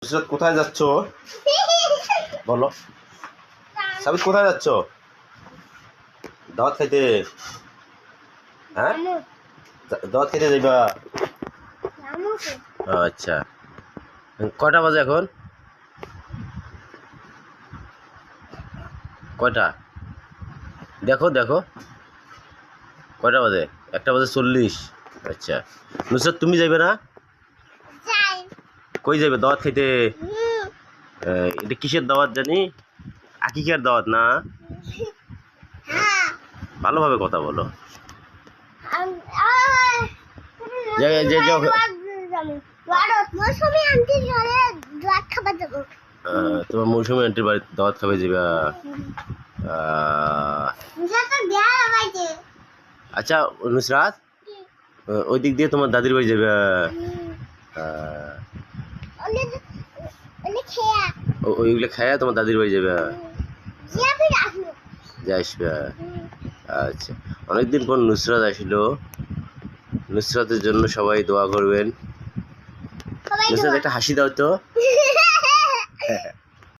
নুসরাত কোথায় যাচ্ছ বলো? সাবিত কোথায় যাচ্ছ? দাওয়াত খাইতে? হ্যাঁ, দাওয়াত খাইতে যাইবা? আচ্ছা, কয়টা বাজে এখন? কয়টা দেখো দেখো, কয়টা বাজে? 1:40। আচ্ছা, নুসরাত তুমি যাইবে না? কই যাইবে দাওয়াত খাইতে? এটা কিসের দাওয়াত জানি? আকিকার দাওয়াত না? ভালোভাবে কথা বলো। তোমার মৌসুমী আন্টির বাড়িতে দাওয়াত খাবে যাবে? আচ্ছা নুসরাত, ওই দিক দিয়ে তোমার দাদির বাড়ি যাবে? ওইগুলো খায়া তোমার দাদির বাড়ি যাবে? আসবে? আচ্ছা, অনেকদিন পর নুসরাত আসলো। নুসরাতের জন্য সবাই দোয়া করবেন। নুসরাত একটা হাসি দাও তো।